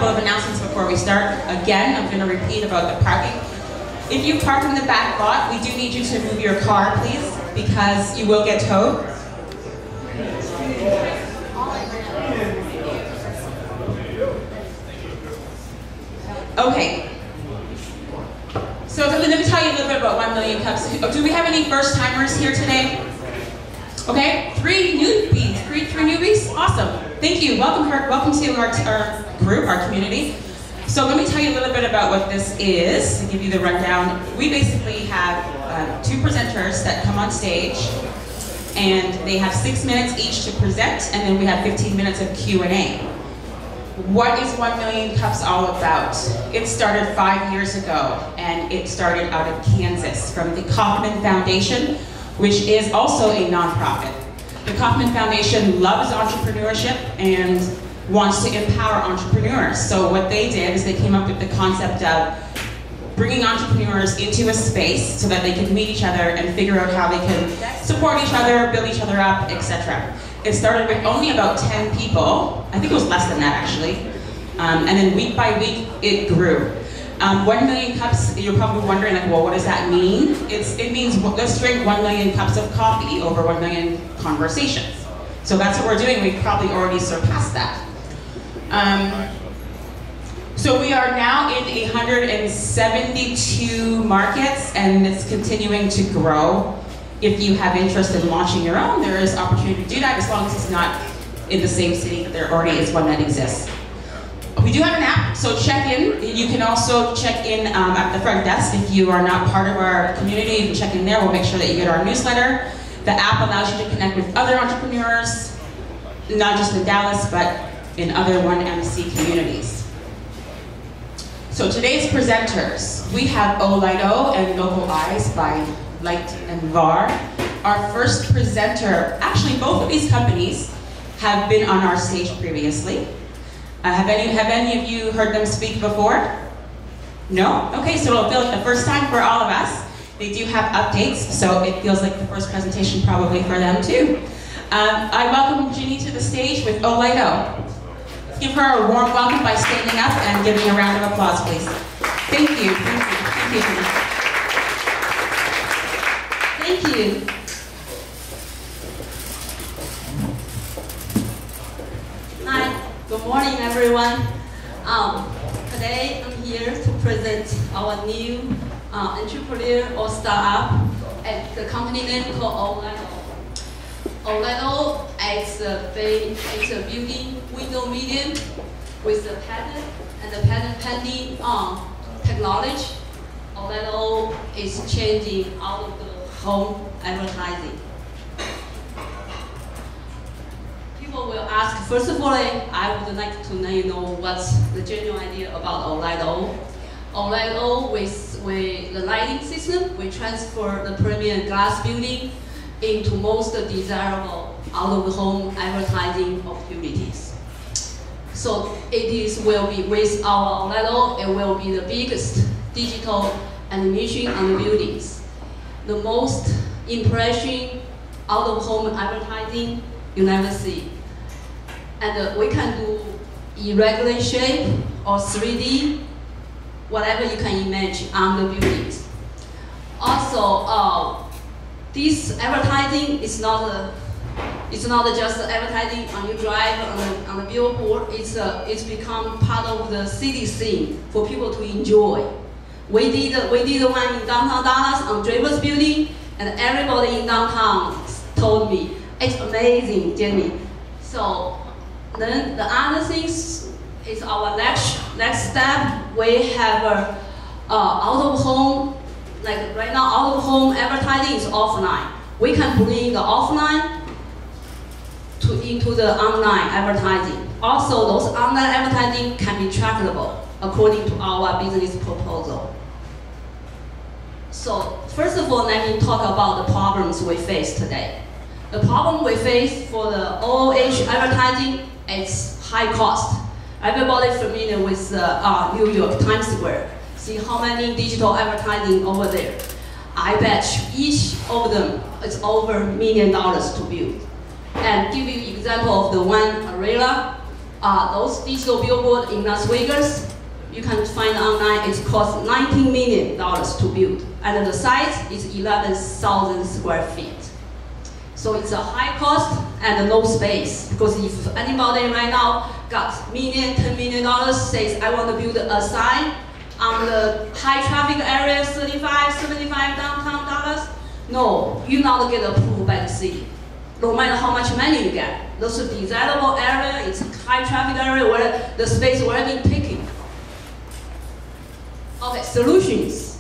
couple of announcements before we start. Again, I'm going to repeat about the parking. If you park in the back lot, we do need you to move your car, please, because you will get towed. Okay. So let me tell you a little bit about 1 Million Cups. Do we have any first-timers here today? Okay, three newbies? Awesome. Thank you. Welcome to our group, our community. So let me tell you a little bit about what this is, to give you the rundown. We basically have two presenters that come on stage, and they have 6 minutes each to present, and then we have 15 minutes of Q&A. What is 1 Million Cups all about? It started 5 years ago, and it started out of Kansas from the Kauffman Foundation, which is also a nonprofit. The Kauffman Foundation loves entrepreneurship and wants to empower entrepreneurs. So what they did is they came up with the concept of bringing entrepreneurs into a space so that they could meet each other and figure out how they can support each other, build each other up, etc. It started with only about 10 people. I think it was less than that actually. And then week by week, it grew. 1 million cups, you're probably wondering, like, well, what does that mean? It means let's drink 1 million cups of coffee over 1 million conversations. So that's what we're doing. We've probably already surpassed that. So we are now in 172 markets, and it's continuing to grow. If you have interest in launching your own, there is opportunity to do that, as long as it's not in the same city that there already is one that exists. We do have an app, so check in. You can also check in at the front desk. If you are not part of our community, you can check in there. We'll make sure that you get our newsletter. The app allows you to connect with other entrepreneurs, not just in Dallas, but in other 1MC communities. So today's presenters, we have OlightO and LocalEyes by Light and Var. Our first presenter, actually both of these companies have been on our stage previously. Have any of you heard them speak before? No? Okay, so it'll feel like the first time for all of us. They do have updates, so it feels like the first presentation probably for them too. I welcome Ginny to the stage with OlightO. Give her a warm welcome by standing up and giving a round of applause, please. Thank you, thank you, thank you. Thank you. Hi, good morning everyone. Today I'm here to present our new entrepreneur or startup at the company name called OlightO. OlightO is a building window medium with a patent and a patent pending technology. OlightO is changing out of the home advertising. People will ask, first of all, I would like to know what's the general idea about OlightO. OlightO, with the lighting system, we transfer the premium glass building into most desirable out-of-home advertising opportunities. So will be with our OlightO, it will be the biggest digital animation on the buildings. The most impressive out-of-home advertising you never see. And we can do irregular shape or 3D, whatever you can imagine on the buildings. Also, this advertising is not just advertising on your drive on the billboard. It's become part of the city scene for people to enjoy. We did one in downtown Dallas on Draper's Building, and everybody in downtown told me it's amazing, Jenny. So then the other things is our next step. We have out of home. Like right now, out-of-home advertising is offline. We can bring the offline into the online advertising. Also, those online advertising can be trackable according to our business proposal. So, first of all, let me talk about the problems we face today. The problem we face for the OOH advertising is high cost. Everybody familiar with New York Times Square. See how many digital advertising over there. I bet each of them is over $1 million to build. And give you example of the one arena. Those digital billboards in Las Vegas, you can find online, it costs $19 million to build. And the size is 11,000 square feet. So it's a high cost and low space, because if anybody right now got $1 million, $10 million, says I want to build a sign on the high traffic area, 35, 75 downtown Dallas, no, you not get approved by the city. No matter how much money you get. Those are desirable area, it's a high traffic area where the space already taken. Okay, solutions.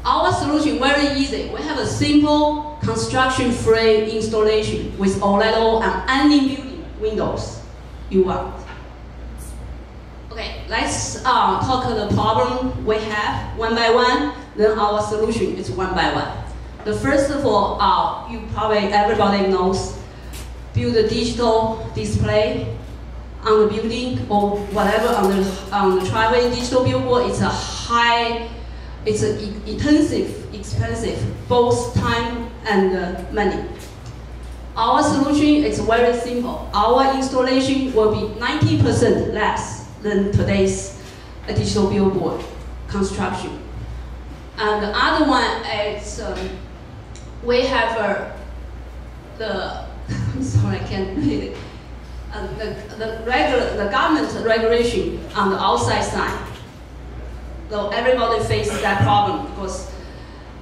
Our solution very easy. We have a simple construction-free installation with OlightO and any building windows you want. Okay, let's talk the problem we have one by one. Then our solution is one by one. The first of all, you probably everybody knows, build a digital display on the building or whatever on the driveway. Digital billboard. It's intensive, expensive, both time and money. Our solution is very simple. Our installation will be 90% less than today's digital billboard construction. And the other one is we have I'm sorry, I can't read it. The government regulation on the outside sign. So everybody faces that problem because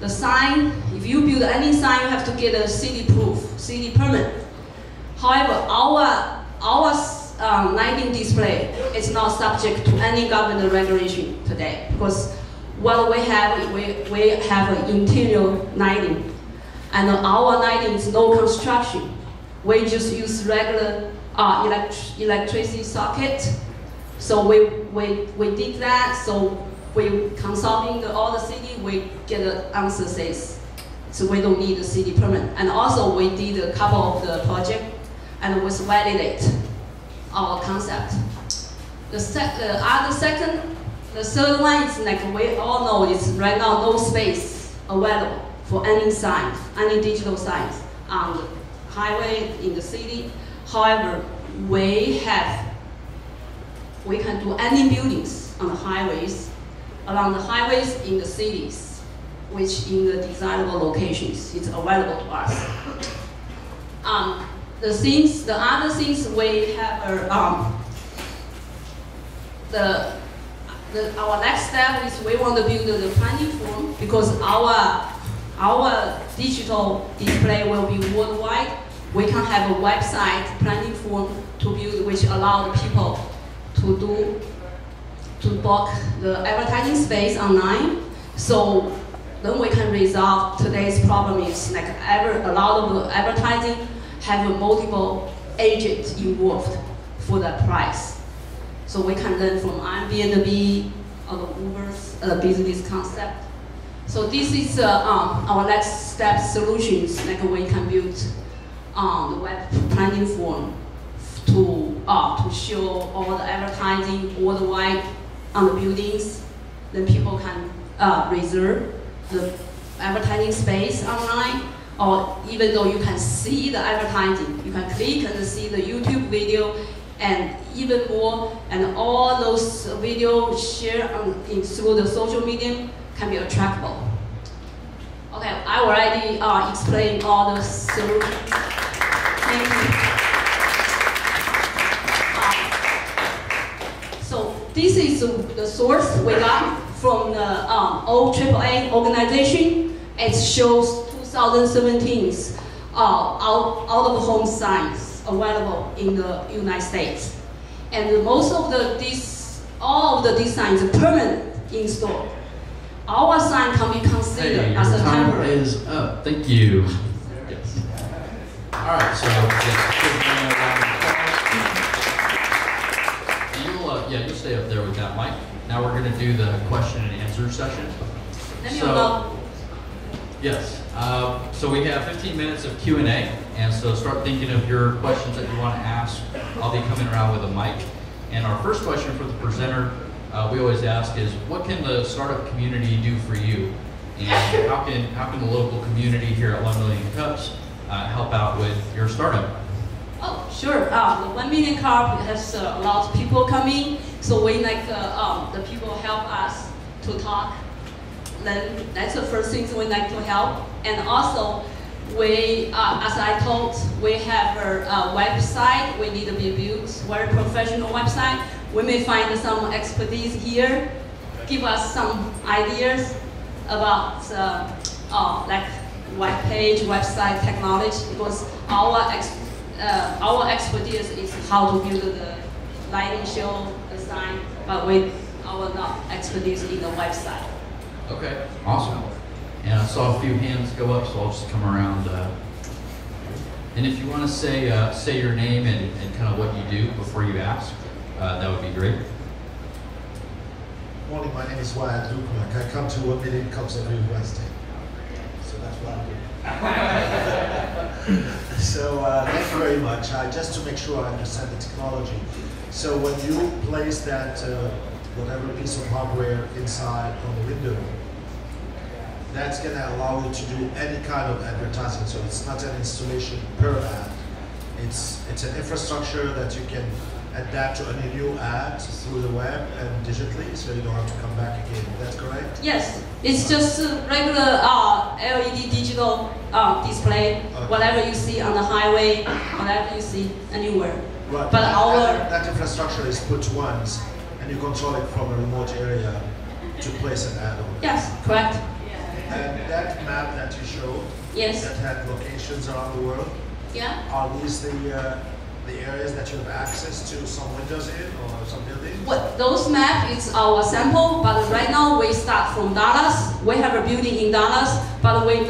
the sign, if you build any sign, you have to get a city proof, city permit. However, our lighting display is not subject to any government regulation today because what we have an interior lighting, and our lighting is no construction. We just use regular electricity socket. So we did that. So we consulting all the city, we get an answer says, so we don't need a city permit. And also we did a couple of the project and we validate our concept. The third one is like we all know it's right now no space available for any signs, any digital signs on the highway in the city. However, we can do any buildings on the highways, along the highways in the cities, which in the desirable locations, it's available to us. The other things we have are, our next step is we want to build the planning form because our digital display will be worldwide. We can have a website planning form to build, which allow the people to book the advertising space online. So then we can resolve today's problem is like a lot of the advertising have multiple agents involved for the price. So we can learn from Airbnb or the Uber's business concept. So this is our next step solutions, like we can build the web planning form to show all the advertising worldwide on the buildings. Then people can reserve the advertising space online, or even though you can see the advertising, you can click and see the YouTube video, and even more, and all those videos shared through the social media can be trackable. Okay, I already explained all the solutions. Thank you. So this is the source we got from the OAAA organization. It shows 2017's out-of-home signs available in the United States. And most of all of the designs are permanent installed. Our sign can be considered as a temporary. Your time is up. Thank you. Yes. All right, so you'll stay up there with that mic. Now we're going to do the question and answer session. Yes. So we have 15 minutes of Q&A, and so start thinking of your questions that you want to ask. I'll be coming around with a mic. And our first question for the presenter, we always ask is, what can the startup community do for you? And how can the local community here at 1 Million Cups help out with your startup? Oh, sure. The 1 million car has a lot of people coming, so we like the people help us to talk. Then that's the first thing we like to help. And also, we, as I told, we have a website. We need to be built, very professional website. We may find some expertise here, give us some ideas about like web page, website technology, because our expertise is how to build the lighting show design, but with our expertise in the website. Okay, awesome. And I saw a few hands go up, so I'll just come around. And if you want to say your name and kind of what you do before you ask, that would be great. Morning, my name is Wyatt Lukemark. I come to 1 million cups every Wednesday. So that's what I do. So thank you very much. Just to make sure I understand the technology. So when you place that whatever piece of hardware inside on the window, that's going to allow you to do any kind of advertising. So it's not an installation per ad. It's an infrastructure that you can adapt to any new ad through the web and digitally, so you don't have to come back again. Is that correct? Yes, it's just regular LED digital display. Okay. Whatever you see on the highway, whatever you see anywhere. Right. But that infrastructure is put once, and you control it from a remote area to place an ad on it. Yes, correct. And that map that you showed, yes, that had locations around the world, yeah, are these the areas that you have access to some windows in or some buildings? What those maps is our sample, but right now we start from Dallas. We have a building in Dallas, but we're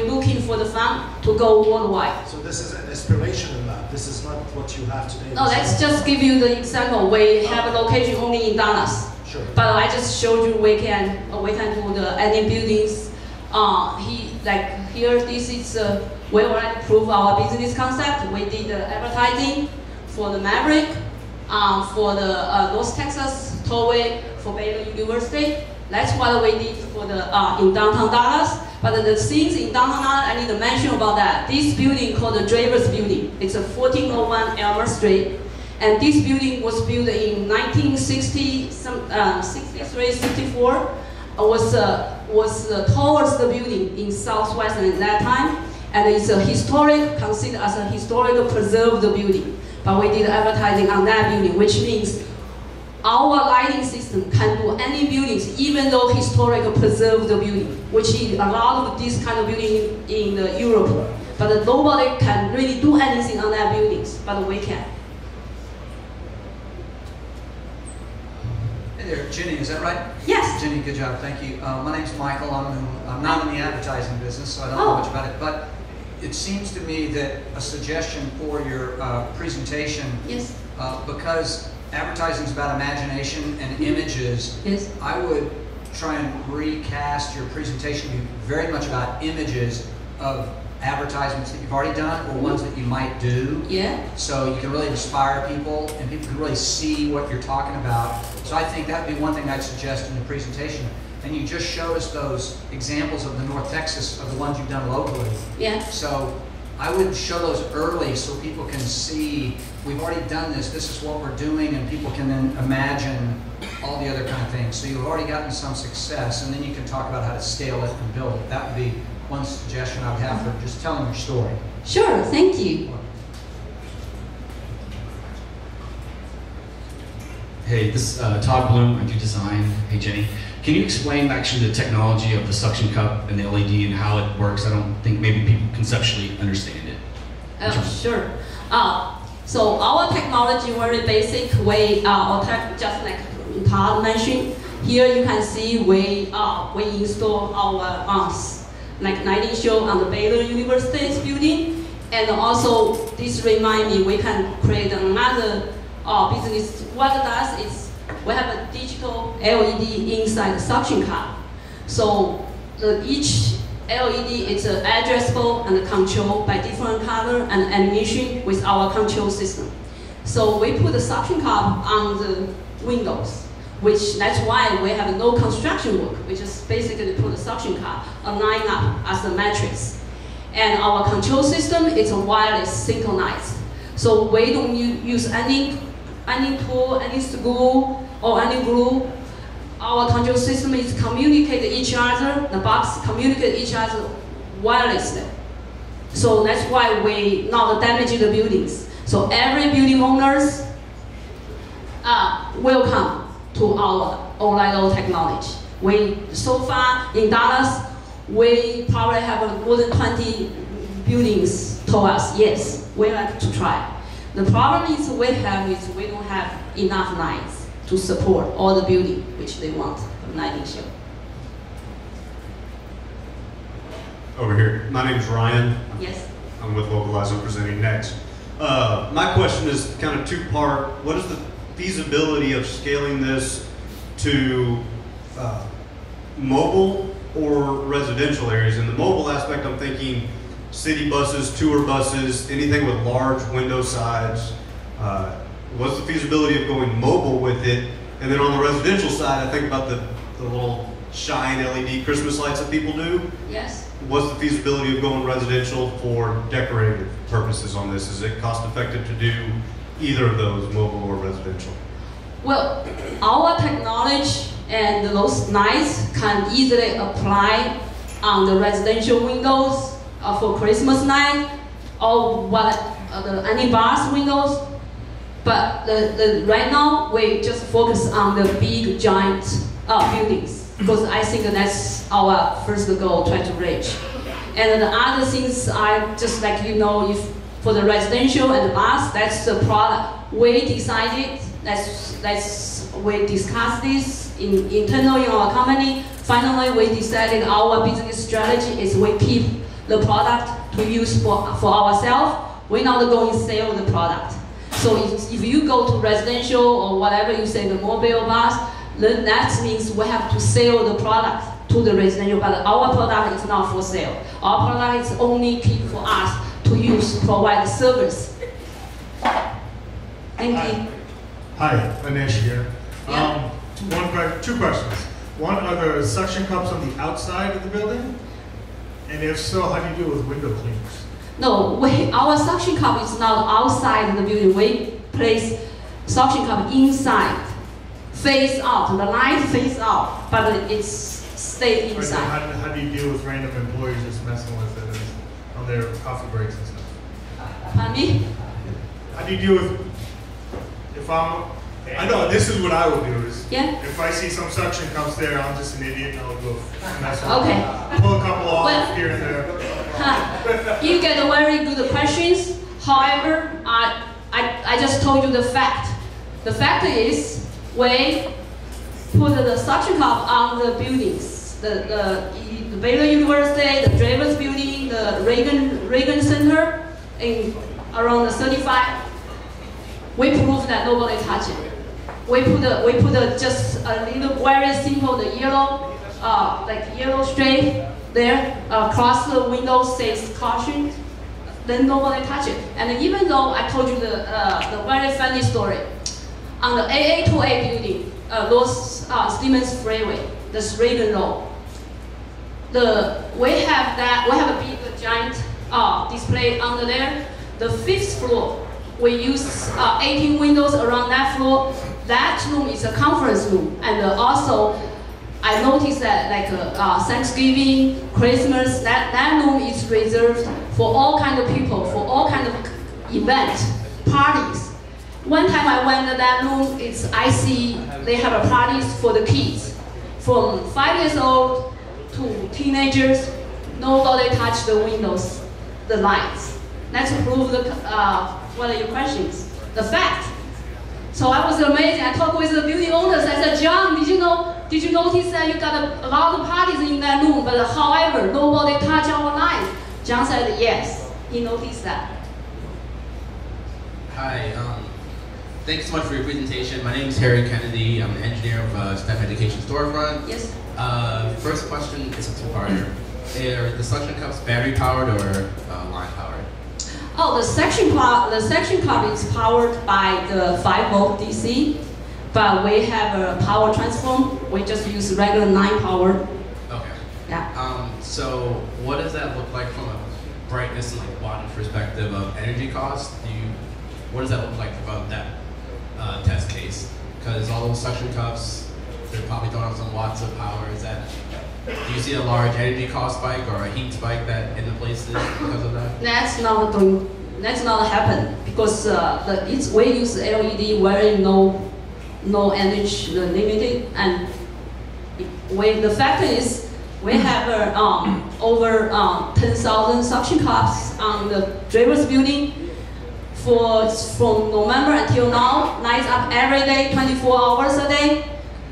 looking for the fund to go worldwide. So this is an aspirational map. This is not what you have today. No, let's just give you the example. We have a location only in Dallas. Sure. But I just showed you we can do any buildings. Here, this is we already proved our business concept. We did the advertising for the Maverick, for the North Texas Tollway, for Baylor University. That's what we did for the in downtown Dallas. But the things in downtown Dallas, I need to mention about that. This building called the Dravers Building. It's a 1401 Elmer Street. And this building was built in 1960, 63, 64. Was the tallest building in Southwest at that time, and it's a historic, considered as a historical preserved building. But we did advertising on that building, which means our lighting system can do any buildings, even though historical preserved building, which is a lot of this kind of building in Europe. But nobody can really do anything on that buildings, but we can. Hey there, Jenny, is that right? Yes. Jenny, good job, thank you. My name's Michael. I'm not in the advertising business, so I don't know much about it. But it seems to me that a suggestion for your presentation, yes, because advertising is about imagination and images, yes, I would try and recast your presentation to be very much about images of advertisements that you've already done or ones that you might do. Yeah. So you can really inspire people and people can really see what you're talking about. So I think that would be one thing I'd suggest in the presentation. And you just showed us those examples of the North Texas, of the ones you've done locally. Yeah. So I would show those early so people can see, we've already done this is what we're doing, and people can then imagine all the other kind of things. So you've already gotten some success, and then you can talk about how to scale it and build it. That would be one suggestion I would have for just telling your story. Sure, thank you. Hey, this is Todd Bloom, I do design. Hey Jenny, can you explain actually the technology of the suction cup and the LED and how it works? I don't think maybe people conceptually understand it. Sure. So our technology, very basic way, just like Todd mentioned, here you can see we install our like lighting show on the Baylor University's building, and also this remind me we can create another business. What it does is we have a digital LED inside the suction cup. So each LED is addressable and controlled by different color and animation with our control system. So we put the suction cup on the windows, that's why we have no construction work. We just basically put the suction cup line up as the matrix. And our control system is wireless synchronized. So we don't use any tool, any screw, or any glue. Our control system is communicate each other, the box communicate each other wirelessly. So that's why we not damage the buildings. So every building owners welcome to our OlightO technology. So far in Dallas, we probably have more than 20 buildings told us, yes, we like to try. The problem is we don't have enough lights to support all the building which they want for lighting show. Over here. My name is Ryan. Yes. I'm with LocalEyes. I'm presenting next. My question is kind of two-part. What is the feasibility of scaling this to mobile or residential areas? In the mobile aspect, I'm thinking city buses, tour buses, anything with large window sides. What's the feasibility of going mobile with it? And then on the residential side, I think about the little shine LED Christmas lights that people do. Yes. What's the feasibility of going residential for decorative purposes on this? Is it cost effective to do either of those, mobile or residential? Well, our technology and those lights can easily apply on the residential windows for Christmas night or any bars windows. But right now, we just focus on the big, giant buildings because I think that's our first goal, try to reach. And the other things are just like if for the residential and the bus, that's the product. We decided, we discussed this internally in our company. Finally, we decided our business strategy is we keep the product to use for ourselves. We're not going to sell the product. So if you go to residential or whatever you say, the mobile bus, then that means we have to sell the product to the residential, but our product is not for sale. Our product is only keep for us to use, provide service. Thank you. Hi, Anish here. Yeah. Two questions. One, are there suction cups on the outside of the building? And if so, how do you deal with window cleaners? No, our suction cup is not outside the building. We place suction cup inside, face out. The light face out, but it's stay inside. How do you deal with random employees just messing with it on their coffee breaks and stuff? Pardon me? How do you deal with I know this is what I would do is if I see some suction cups there, I'm just an idiot and I'll go mess with it. Pull a couple off here and there. You get very good questions. However, I just told you the fact. The fact is we put the suction cup on the buildings. The Baylor University, the Drivers Building, the Reagan Center, in around the 35. We prove that nobody touched it. We put just a little very simple the yellow yellow stripe there across the window says caution. Then nobody touched it. And even though I told you the very funny story on the AA2A building, those Stevens Freeway, the Reagan Road. We have a big giant display under there. The 5th floor. We use 18 windows around that floor. That room is a conference room, and also I noticed that Thanksgiving, Christmas, that room is reserved for all kind of people, for all kind of events, parties. One time I went to that room, I see they have a parties for the kids, from 5 years old to teenagers. Nobody touched the windows, the lights. Let's prove what are your questions? The fact. So I was amazed. I talked with the building owners. I said, John, did you notice that you got a lot of parties in that room, but however, nobody touched our lights? John said, yes, he noticed that. Hi, thanks so much for your presentation. My name is Harry Kennedy. I'm an engineer of STEM Education Storefront. Yes. First question is a two-parter. Are the suction cups battery powered or line powered? Oh, the suction cup is powered by the 5-volt DC, but we have a power transform. We just use regular 9 power. Okay. Yeah. So what does that look like from a brightness and wattage perspective of energy cost? what does that look like from that test case? Because all those suction cups, they're probably throwing off some watts of power. Do you see a large energy cost spike or a heat spike that in the places because of that? That's not happen because we use LED very no energy limited, and the fact is we have over 10,000 suction cups on the driver's building from November until now, lights up every day, 24 hours a day.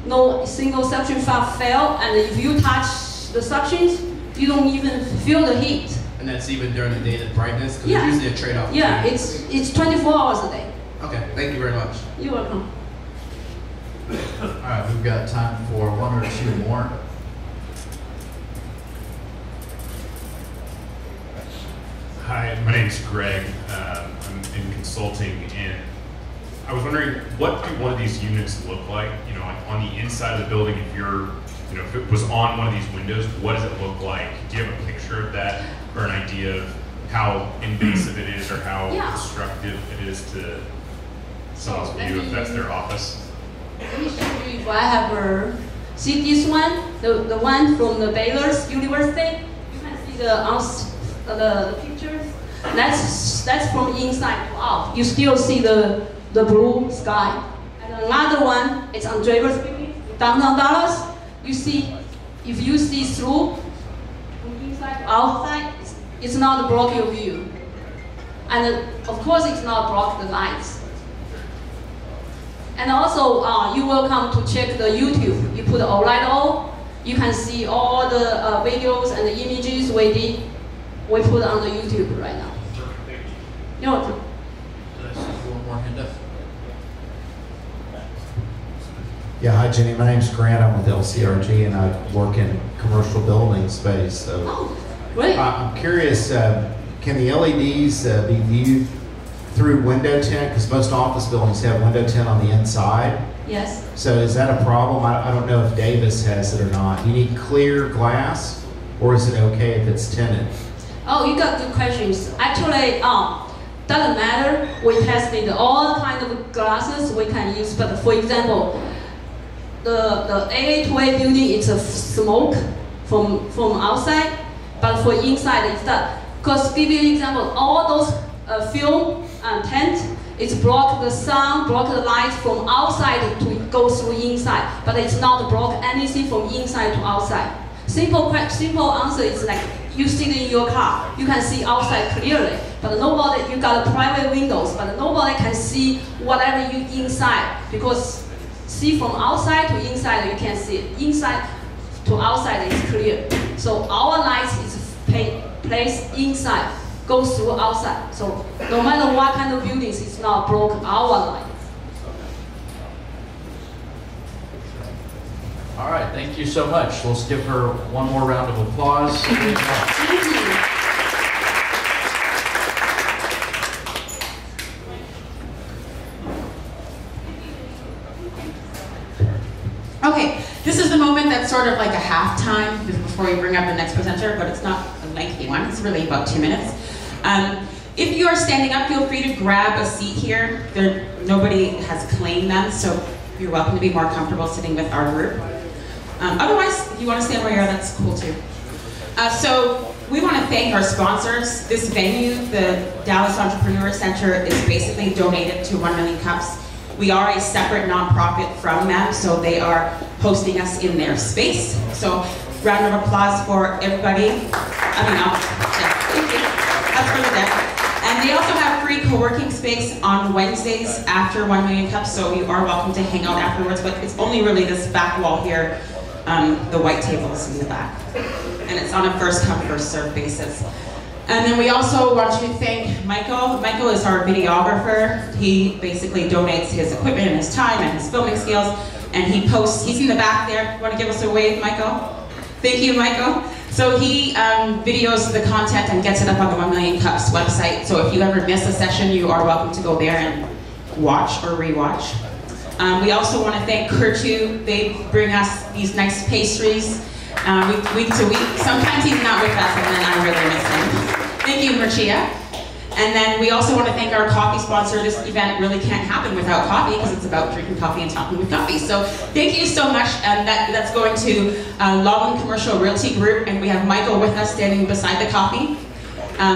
No single suction cup fail, and if you touch the suctions, you don't even feel the heat. And that's even during the day, the brightness? Because Yeah. it's usually a trade-off. Yeah, it's 24 hours a day. Okay, thank you very much. You're welcome. All right, we've got time for one or two more. Hi, my name's Greg. I'm in consulting, and I was wondering, what do one of these units look like? You know, like on the inside of the building, if it was on one of these windows, what does it look like? Do you have a picture of that or an idea of how invasive it is or how destructive it is to someone's view if that's their office? Let me show you if I have see this one, the one from the Baylor's University. You can see the pictures. That's from inside to out. You still see the blue sky. And another one, it's on Driver's Building, downtown Dallas. You see, if you see through from inside to outside, it's not block your view. And of course, it's not block the lights. And also, you're welcome to check the YouTube. You put OlightO, you can see all the videos and the images we put on the YouTube right now. You're welcome. One more hand up. Yeah, hi Jenny, my name's Grant, I'm with LCRG and I work in commercial building space. So great. I'm curious, can the LEDs be viewed through window tint? Because most office buildings have window tint on the inside. Yes. So is that a problem? I don't know if Davis has it or not. You need clear glass, or is it okay if it's tinted? Oh, you got good questions. Actually, doesn't matter. We tested all kind of glasses we can use, but for example, the AA2A building, it's a smoke from outside, but for inside it's that. Because give you an example, all those film and tent, it's block the sun, block the light from outside to go through inside, but it's not block anything from inside to outside. Simple answer is like you sit in your car, you can see outside clearly, but nobody, you got private windows, but nobody can see whatever you inside, because see from outside to inside you can see it. Inside to outside is clear. So our lights is placed inside, goes through outside. So no matter what kind of buildings, it's not block our light. All right, thank you so much. Let's give her one more round of applause. Thank you. Okay, this is the moment that's sort of like a halftime before we bring up the next presenter, but it's not a lengthy one. It's really about 2 minutes. If you are standing up, feel free to grab a seat here. Nobody has claimed them, so you're welcome to be more comfortable sitting with our group. Otherwise, if you want to stand where you are, that's cool too. So we want to thank our sponsors. This venue, the Dallas Entrepreneur Center, is basically donated to 1 Million Cups. We are a separate nonprofit from them, so they are hosting us in their space. So round of applause for everybody. Thank you. That's for the deck. And they also have free co-working space on Wednesdays after 1 Million Cups, so you are welcome to hang out afterwards, but it's only really this back wall here, the white tables in the back. And it's on a first come, first served basis. And then we also want to thank Michael. Michael is our videographer. He basically donates his equipment and his time and his filming skills, and he posts, he's in the back there. You want to give us a wave, Michael? Thank you, Michael. So he videos the content and gets it up on the 1 Million Cups website. So if you ever miss a session, you are welcome to go there and watch or rewatch. We also want to thank Kurtu. They bring us these nice pastries week to week. Sometimes he's not with us and then I really miss him. Thank you, Marcia. And then we also want to thank our coffee sponsor. This event really can't happen without coffee because it's about drinking coffee and talking with coffee. So thank you so much. And that's going to Loveland Commercial Realty Group. And we have Michael with us standing beside the coffee.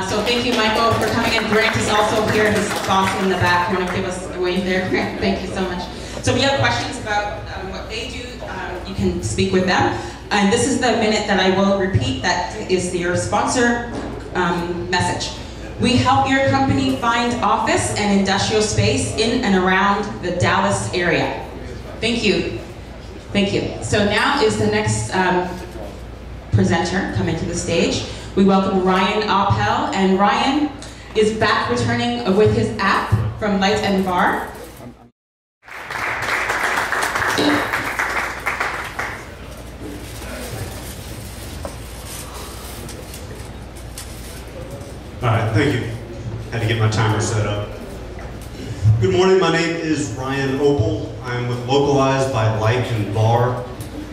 So thank you, Michael, for coming in. Grant is also here, his boss in the back. Want to give us a wave there, Grant? Thank you so much. So if you have questions about what they do, you can speak with them. And this is the minute that I will repeat that is your sponsor message. We help your company find office and industrial space in and around the Dallas area. Thank you. Thank you. So now is the next presenter coming to the stage. We welcome Ryan Appel, and Ryan is back returning with his app from Light and Var. All right, thank you. Had to get my timer set up. Good morning, my name is Ryan Opel. I'm with LocalEyes by Light and Var.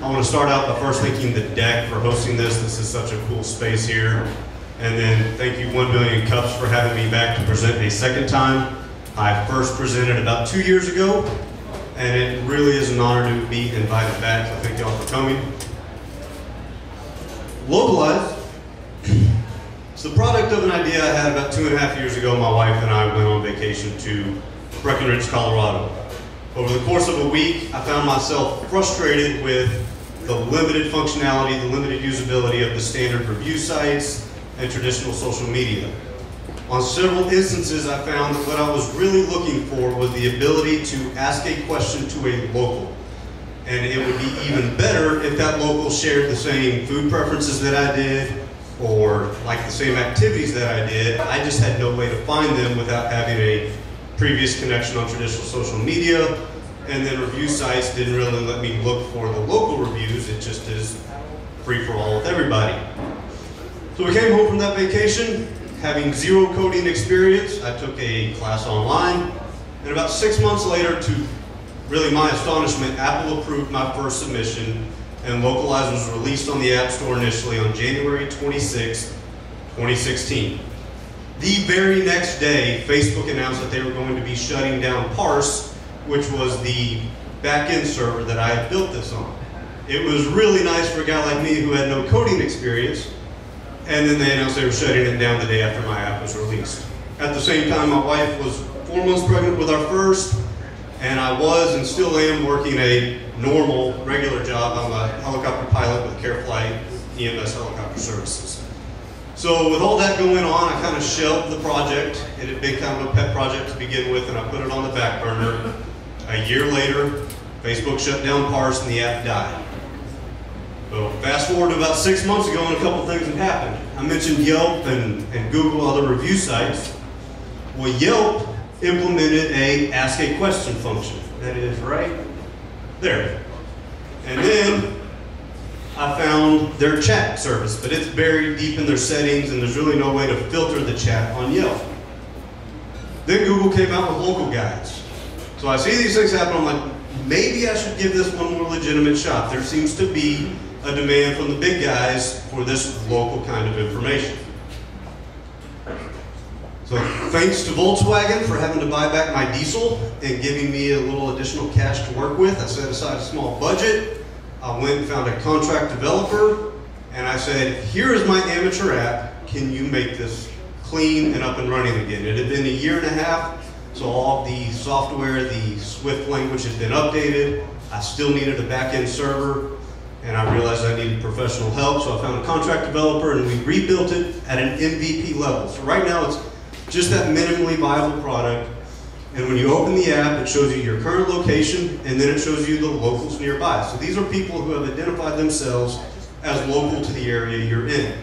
I want to start out by first thanking the deck for hosting this. This is such a cool space here. And then thank you 1 Billion Cups for having me back to present a second time. I first presented about 2 years ago, and it really is an honor to be invited back. So thank y'all for coming. LocalEyes. It's the product of an idea I had about 2.5 years ago. My wife and I went on vacation to Breckenridge, Colorado. Over the course of a week, I found myself frustrated with the limited functionality, the limited usability of the standard review sites and traditional social media. On several instances, I found that what I was really looking for was the ability to ask a question to a local. And it would be even better if that local shared the same food preferences that I did, or like the same activities that I did. I just had no way to find them without having a previous connection on traditional social media, and then review sites didn't really let me look for the local reviews. It just is free for all with everybody. So we came home from that vacation, having zero coding experience. I took a class online, and about 6 months later, to really my astonishment, Apple approved my first submission, and LocalEyes was released on the App Store initially on January 26, 2016. The very next day, Facebook announced that they were going to be shutting down Parse, which was the back-end server that I had built this on. It was really nice for a guy like me who had no coding experience, and then they announced they were shutting it down the day after my app was released. At the same time, my wife was 4 months pregnant with our first, and I was and still am working a normal, regular job. I'm a helicopter pilot with CareFlight EMS Helicopter Services. So with all that going on, I kind of shelved the project. It had been kind of a pet project to begin with, and I put it on the back burner. A year later, Facebook shut down Parse and the app died. So fast forward to about 6 months ago, and a couple things have happened. I mentioned Yelp and Google, other review sites. Well, Yelp implemented a ask a question function. That is right there. And then I found their chat service, but it's buried deep in their settings, and there's really no way to filter the chat on Yelp. Then Google came out with local guides. So I see these things happen, I'm like, maybe I should give this one more legitimate shot. There seems to be a demand from the big guys for this local kind of information. So thanks to Volkswagen for having to buy back my diesel and giving me a little additional cash to work with. I set aside a small budget. I went and found a contract developer, and I said, here is my amateur app. Can you make this clean and up and running again? It had been 1.5 years, so all the software, the Swift language had been updated. I still needed a back-end server, and I realized I needed professional help, so I found a contract developer, and we rebuilt it at an MVP level. So right now it's just that minimally viable product, and when you open the app, it shows you your current location, and then it shows you the locals nearby. So these are people who have identified themselves as local to the area you're in.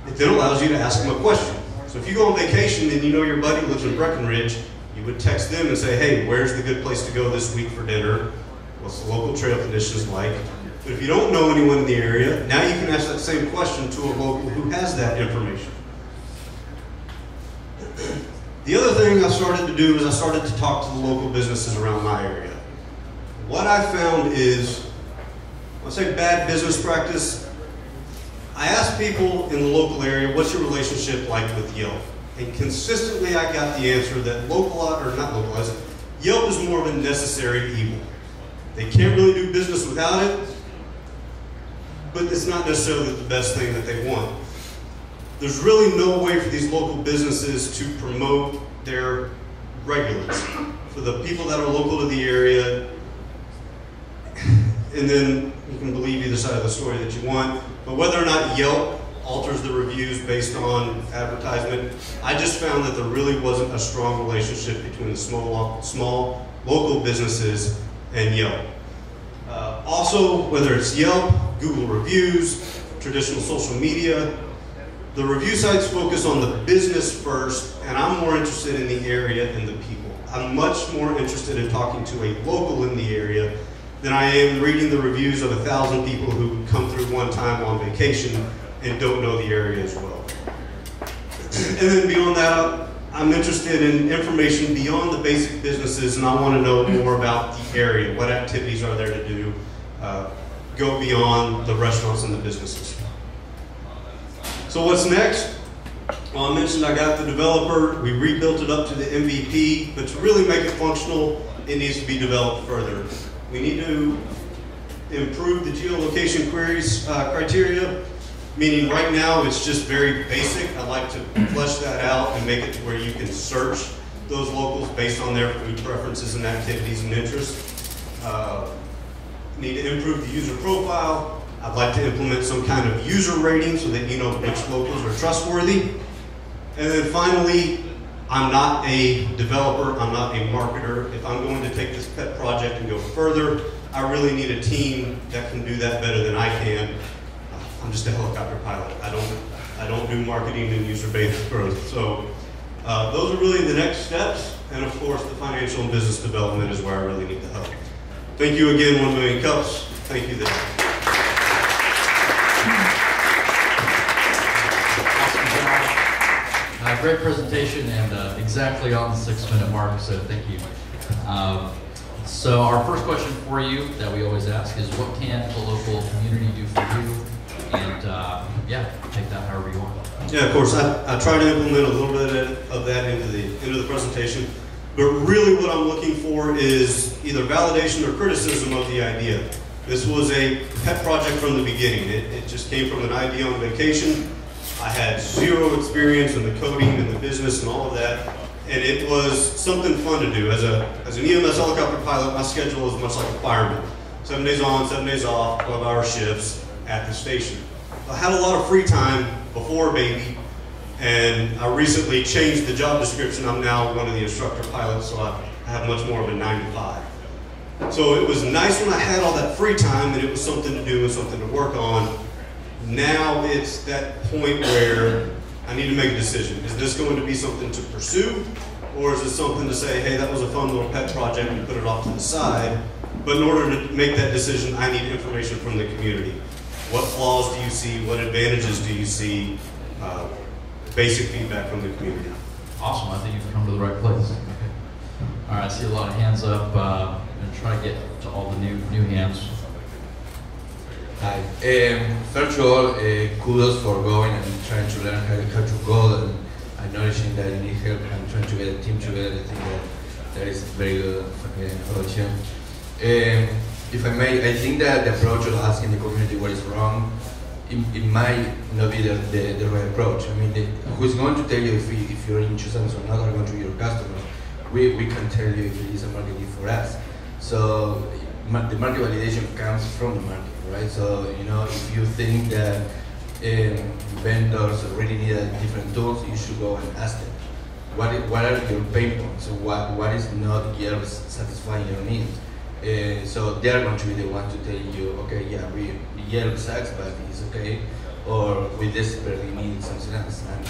It then allows you to ask them a question. So if you go on vacation and you know your buddy lives in Breckenridge, you would text them and say, hey, where's the good place to go this week for dinner? What's the local trail conditions like? But if you don't know anyone in the area, now you can ask that same question to a local who has that information. The other thing I started to do is I started to talk to the local businesses around my area. What I found is, when I say bad business practice, I asked people in the local area, what's your relationship like with Yelp? And consistently I got the answer that Yelp is more of a necessary evil. They can't really do business without it, but it's not necessarily the best thing that they want. There's really no way for these local businesses to promote their regulars, for the people that are local to the area, and then you can believe either side of the story that you want, but whether or not Yelp alters the reviews based on advertisement, I just found that there really wasn't a strong relationship between the small local businesses and Yelp. Also, whether it's Yelp, Google reviews, traditional social media, the review sites focus on the business first, and I'm more interested in the area and the people. I'm much more interested in talking to a local in the area than I am reading the reviews of 1,000 people who come through one time on vacation and don't know the area as well. And then beyond that, I'm interested in information beyond the basic businesses, and I want to know more about the area. What activities are there to do? Go beyond the restaurants and the businesses. So what's next? Well, I mentioned I got the developer. We rebuilt it up to the MVP, but to really make it functional, it needs to be developed further. We need to improve the geolocation queries criteria, meaning right now it's just very basic. I'd like to flesh that out and make it to where you can search those locals based on their food preferences and activities and interests. Need to improve the user profile. I'd like to implement some kind of user rating so that you know which locals are trustworthy. And then finally, I'm not a developer, I'm not a marketer. If I'm going to take this pet project and go further, I really need a team that can do that better than I can. I'm just a helicopter pilot. I don't do marketing and user-based growth. So those are really the next steps. And of course, the financial and business development is where I really need the help. Thank you again, 1 million cups. Thank you there. Great presentation and exactly on the 6-minute mark, so thank you. So our first question for you that we always ask is, what can the local community do for you? And yeah, take that however you want. Yeah, of course. I try to implement a little bit of that into the presentation, but really what I'm looking for is either validation or criticism of the idea. This was a pet project from the beginning. It just came from an idea on vacation. I had zero experience in the coding and the business and all of that, and it was something fun to do. As an EMS helicopter pilot, my schedule is much like a fireman. 7 days on, 7 days off, 12-hour shifts at the station. I had a lot of free time before baby, and I recently changed the job description. I'm now one of the instructor pilots, so I have much more of a 9 to 5. So it was nice when I had all that free time and it was something to do and something to work on. Now it's that point where I need to make a decision. Is this going to be something to pursue, or is it something to say, hey, that was a fun little pet project and put it off to the side? But in order to make that decision, I need information from the community. What flaws do you see? What advantages do you see? Basic feedback from the community. Awesome. I think you've come to the right place. Okay. All right. I see a lot of hands up. I'm going to try to get to all the new hands. Hi. First of all, kudos for going and trying to learn how to code and acknowledging that you need help and trying to get a team together. I think that is a very good approach. If I may, I think that the approach of asking the community what is wrong, it might not be the right approach. I mean, who's going to tell you if you're interested or not are going to be your customers? We can tell you if it is a market need for us. So the market validation comes from the market, right? So, you know, if you think that vendors really need different tools, you should go and ask them. What are your pain points? So what is not Yelp satisfying your needs? So they are going to be the ones to tell you, okay, yeah, Yelp sucks, but it's okay, or we desperately need something else. And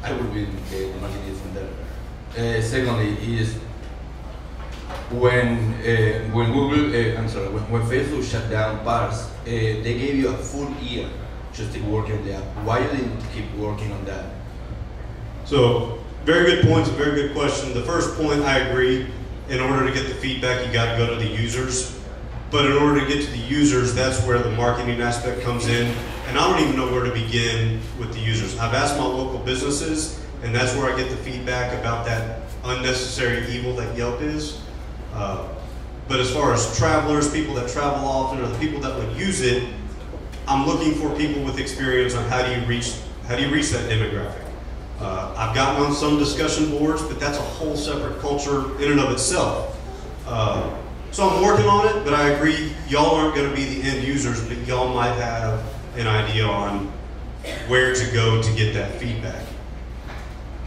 I would be the market needs from there. Secondly, is when Google, when Facebook shut down Parse, they gave you a full year just to work on the app. Why you didn't keep working on that? So, very good points, a very good question. The first point, I agree. In order to get the feedback, you got to go to the users. But in order to get to the users, that's where the marketing aspect comes in. And I don't even know where to begin with the users. I've asked my local businesses, and that's where I get the feedback about that unnecessary evil that Yelp is. But as far as travelers, people that travel often, or the people that would use it, I'm looking for people with experience on how do you reach that demographic. I've gotten on some discussion boards, but that's a whole separate culture in and of itself. So I'm working on it, but I agree, y'all aren't going to be the end users, but y'all might have an idea on where to go to get that feedback.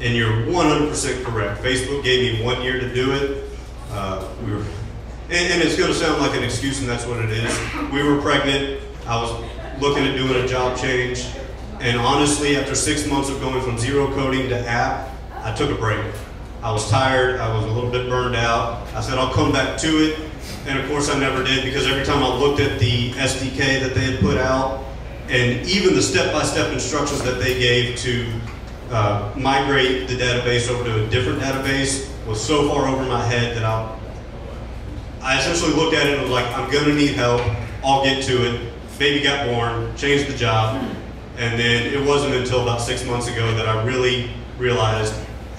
And you're 100% correct. Facebook gave me 1 year to do it. And it's going to sound like an excuse, and that's what it is. We were pregnant. I was looking at doing a job change. And honestly, after 6 months of going from zero coding to app, I took a break. I was tired. I was a little bit burned out. I said, I'll come back to it. And of course, I never did, because every time I looked at the SDK that they had put out, and even the step-by-step instructions that they gave to migrate the database over to a different database was so far over my head that I essentially looked at it and was like, I'm going to need help. I'll get to it. Baby got born, changed the job. And then it wasn't until about 6 months ago that I really realized,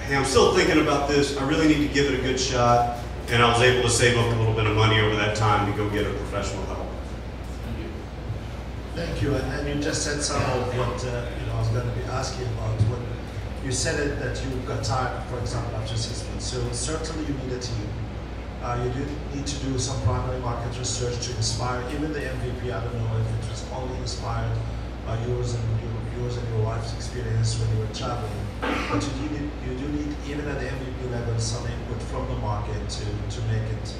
hey, I'm still thinking about this. I really need to give it a good shot. And I was able to save up a little bit of money over that time to go get a professional help. Thank you. And you just said some of what I was going to be asking about. When you said it that you got tired, for example, after 6 months. So certainly you need a team. You do need to do some primary market research to inspire. Even the MVP, I don't know if it was only inspired by yours and your wife's experience when you were traveling. But you do need, even at the MVP level, some input from the market to make it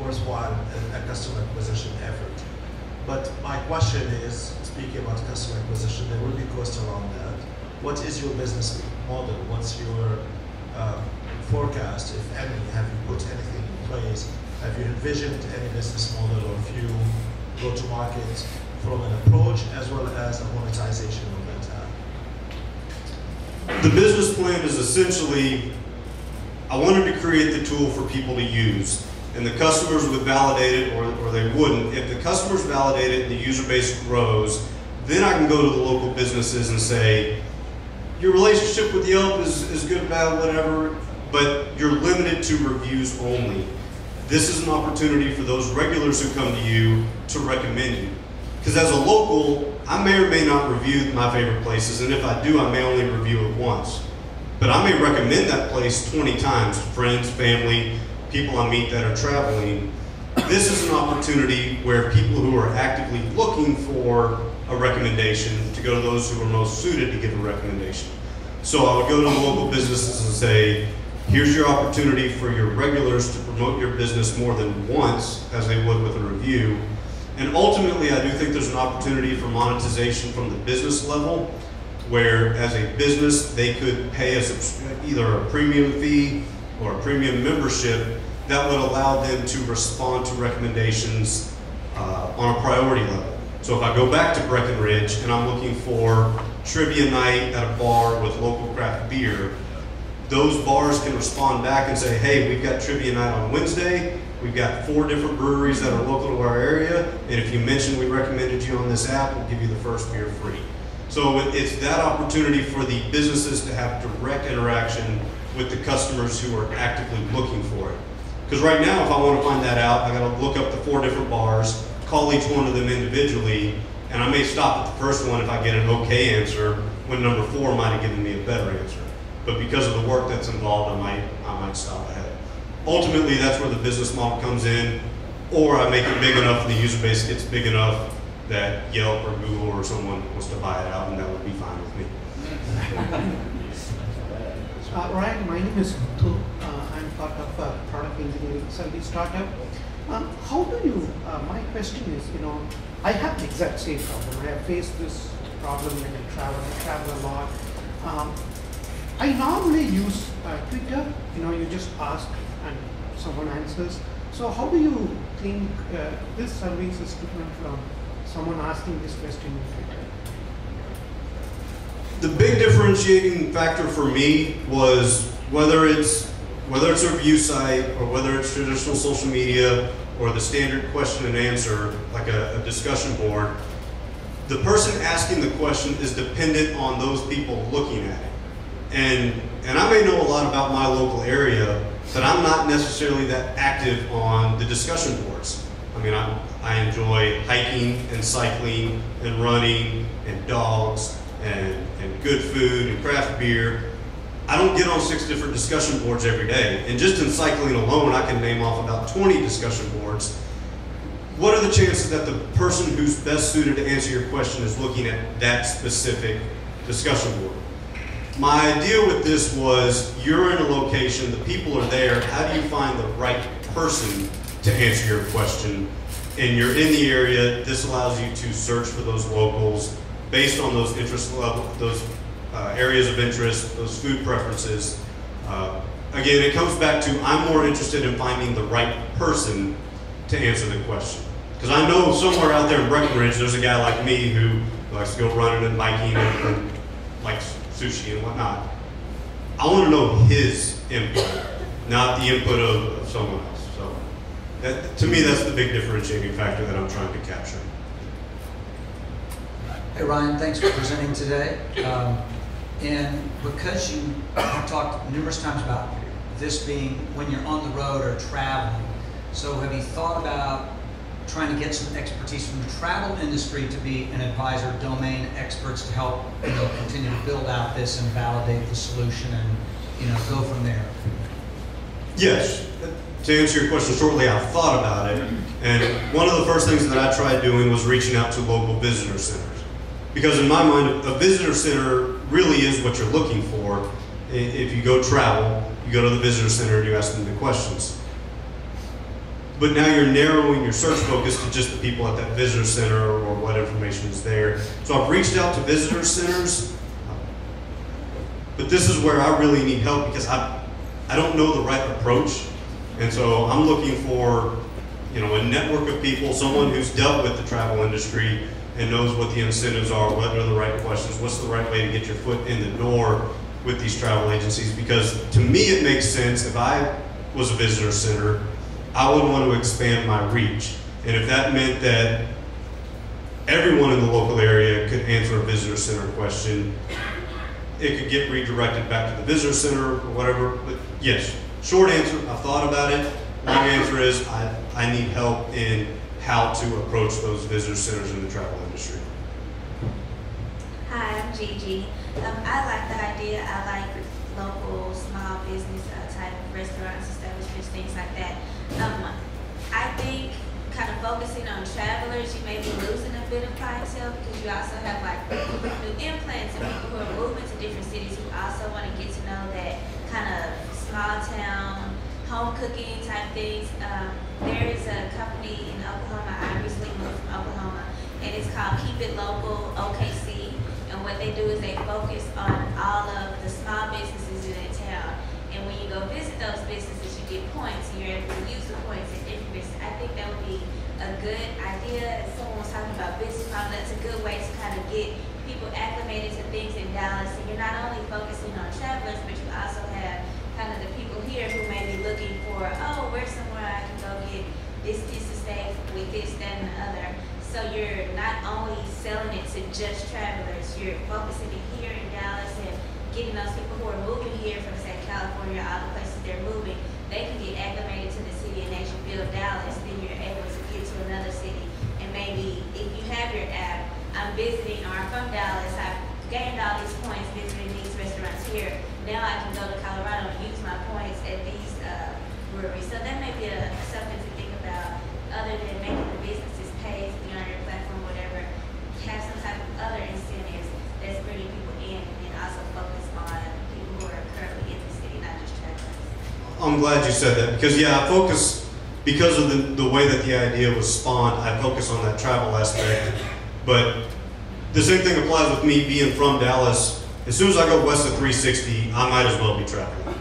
worthwhile a customer acquisition effort. But my question is, speaking about customer acquisition, there will be costs around that. What is your business model? What's your forecast, if any? Have you put anything in place? Have you envisioned any business model, or if you go to market from an approach as well as a monetization of that app? The business plan is essentially, I wanted to create the tool for people to use, and the customers would validate it or they wouldn't. If the customers validate it and the user base grows, then I can go to the local businesses and say, your relationship with Yelp is good, bad, whatever, but you're limited to reviews only. This is an opportunity for those regulars who come to you to recommend you. Because as a local, I may or may not review my favorite places, and if I do, I may only review it once. But I may recommend that place 20 times to friends, family, people I meet that are traveling. This is an opportunity where people who are actively looking for a recommendation to go to those who are most suited to give a recommendation. So I would go to the local businesses and say, here's your opportunity for your regulars to promote your business more than once, as they would with a review. And ultimately, I do think there's an opportunity for monetization from the business level, where as a business, they could pay either a premium fee or a premium membership that would allow them to respond to recommendations on a priority level. So if I go back to Breckenridge and I'm looking for trivia night at a bar with local craft beer, those bars can respond back and say, hey, we've got trivia night on Wednesday. We've got 4 different breweries that are local to our area, and if you mention we recommended you on this app, we'll give you the first beer free. So it's that opportunity for the businesses to have direct interaction with the customers who are actively looking for it. Because right now, if I want to find that out, I got to look up the 4 different bars, call each one of them individually, and I may stop at the first one if I get an okay answer, when number 4 might have given me a better answer. But because of the work that's involved, I might stop ahead. Ultimately, that's where the business model comes in, or I make it big enough and the user base gets big enough that Yelp or Google or someone wants to buy it out, and that would be fine with me. Ryan, my name is Muthu. I'm part of a product engineering consulting startup. How do you, my question is, I have the exact same problem. I have faced this problem when I travel a lot. I normally use Twitter, you just ask and someone answers. So how do you think this service is different from someone asking this question in Twitter? The big differentiating factor for me was whether it's a review site or whether it's traditional social media or the standard question and answer, like a discussion board, the person asking the question is dependent on those people looking at it. And And I may know a lot about my local area, but I'm not necessarily that active on the discussion boards. I mean, I enjoy hiking and cycling and running and dogs and good food and craft beer. I don't get on 6 different discussion boards every day. And just in cycling alone, I can name off about 20 discussion boards. What are the chances that the person who's best suited to answer your question is looking at that specific discussion board? My idea with this was, you're in a location, the people are there, how do you find the right person to answer your question? And you're in the area, this allows you to search for those locals based on those interest level, those areas of interest, those food preferences. Again, it comes back to, I'm more interested in finding the right person to answer the question. Because I know somewhere out there in Breckenridge, there's a guy like me who likes to go running and biking and likes sushi and whatnot. I want to know his input, not the input of someone else. So that, to me, that's the big differentiating factor that I'm trying to capture. Hey Ryan, thanks for presenting today. And because you have talked numerous times about this being when you're on the road or traveling, so have you thought about trying to get some expertise from the travel industry to be an advisor, domain experts to help continue to build out this and validate the solution and go from there? Yes. To answer your question shortly, I've thought about it, and one of the first things that I tried doing was reaching out to local visitor centers. Because in my mind, a visitor center really is what you're looking for. If you go travel, you go to the visitor center and you ask them the questions. But now you're narrowing your search focus to just the people at that visitor center or what information is there. So I've reached out to visitor centers, but this is where I really need help because I don't know the right approach. And so I'm looking for, a network of people, someone who's dealt with the travel industry and knows what the incentives are, what are the right questions, what's the right way to get your foot in the door with these travel agencies. Because to me it makes sense, if I was a visitor center, I would want to expand my reach. And if that meant that everyone in the local area could answer a visitor center question, it could get redirected back to the visitor center or whatever. But yes, short answer, I've thought about it. Long answer is I need help in how to approach those visitor centers in the travel industry. Hi, I'm Gigi. I like the idea. I like local, small business type of restaurants, establishments, things like that. I think kind of focusing on travelers, you may be losing a bit of clientele because you also have like new implants and people who are moving to different cities who also want to get to know that kind of small town, home cooking type things. There is a company in Oklahoma, I recently moved from Oklahoma, and it's called Keep It Local OKC. And what they do is they focus on all of the small businesses in the town. And when you go visit those businesses, you get points, and you're able to use the points at different businesses. I think that would be a good idea. Someone was talking about business model. That's a good way to kind of get people acclimated to things in Dallas. And you're not only focusing on travelers, but you also have kind of the people here who may be looking for, oh, where's somewhere I can go get this to stay with this, that, and the other. So you're not only selling it to just travelers, you're focusing it here in Dallas and getting those people who are moving here from, say, California, all the places they're moving, they can get acclimated to the city, and as you build Dallas, then you're able to get to another city. And maybe if you have your app, I'm visiting, or I'm from Dallas, I've gained all these points visiting these restaurants here. Now I can go to Colorado and use my points at these breweries. So that may be something to think about, other than making the businesses pay to be on your platform, whatever. Have some type of other incentives that's bringing people in, and also focus on people who are currently in the city, not just travelers. I'm glad you said that because, yeah, I focus, because of the way that the idea was spawned, I focus on that travel aspect. But the same thing applies with me being from Dallas. As soon as I go west of 360, I might as well be traveling.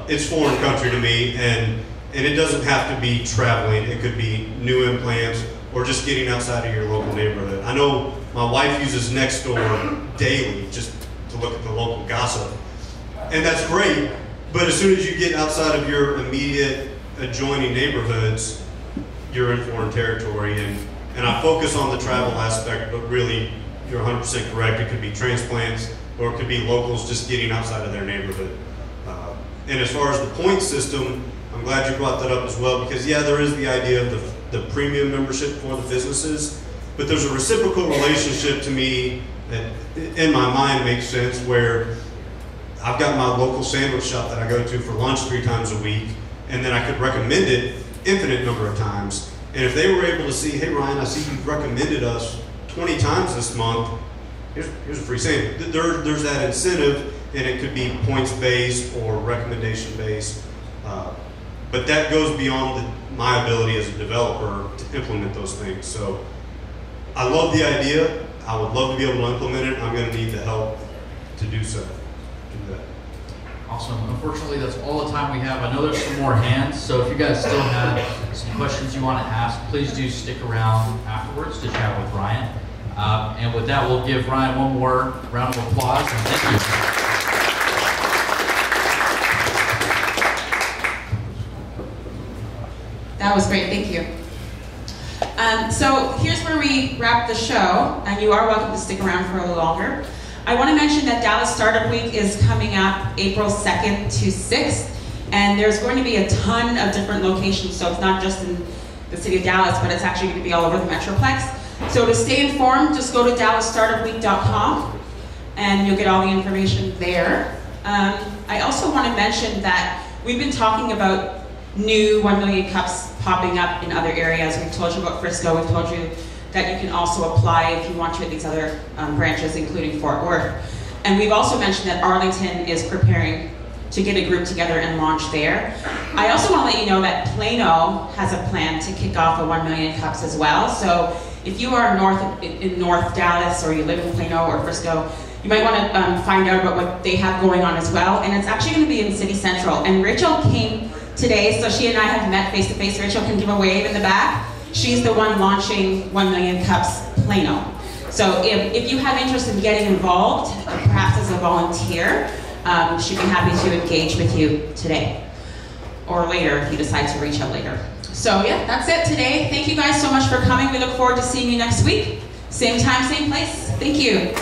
It's foreign country to me, and it doesn't have to be traveling. It could be new implants or just getting outside of your local neighborhood. I know my wife uses Nextdoor daily just to look at the local gossip, and that's great. But as soon as you get outside of your immediate adjoining neighborhoods, you're in foreign territory. And I focus on the travel aspect, but really, you're 100% correct. It could be transplants, or it could be locals just getting outside of their neighborhood. And as far as the point system, I'm glad you brought that up as well, because yeah, there is the idea of the premium membership for the businesses, but there's a reciprocal relationship to me that in my mind makes sense, where I've got my local sandwich shop that I go to for lunch 3 times a week, and then I could recommend it infinite number of times. And if they were able to see, hey Ryan, I see you've recommended us 20 times this month, here's a free sandwich. There's that incentive, and it could be points-based or recommendation-based. But that goes beyond my ability as a developer to implement those things. So I love the idea. I would love to be able to implement it. I'm going to need the help to do so. Do that. Awesome. Unfortunately, that's all the time we have. I know there's some more hands, so if you guys still have some questions you want to ask, please do stick around afterwards to chat with Ryan. And with that, we'll give Ryan one more round of applause, and thank you. That was great, thank you. So here's where we wrap the show, and you are welcome to stick around for a little longer. I want to mention that Dallas Startup Week is coming up April 2nd to 6th, and there's going to be a ton of different locations, so it's not just in the city of Dallas, but it's actually going to be all over the Metroplex. So to stay informed, just go to DallasStartupWeek.com, and you'll get all the information there. I also want to mention that we've been talking about new 1 million cups popping up in other areas. We've told you about Frisco, we've told you that you can also apply if you want to at these other branches, including Fort Worth. And we've also mentioned that Arlington is preparing to get a group together and launch there. I also want to let you know that Plano has a plan to kick off a 1 million cups as well. So if you are in North Dallas, or you live in Plano or Frisco, you might want to find out about what they have going on as well. And it's actually going to be in City Central. And Rachel came today, so she and I have met face to face. Rachel can give a wave in the back. She's the one launching 1 million cups Plano. So if you have interest in getting involved, perhaps as a volunteer, she'd be happy to engage with you today. Or later, if you decide to reach out later. So yeah, that's it today. Thank you guys so much for coming. We look forward to seeing you next week. Same time, same place. Thank you.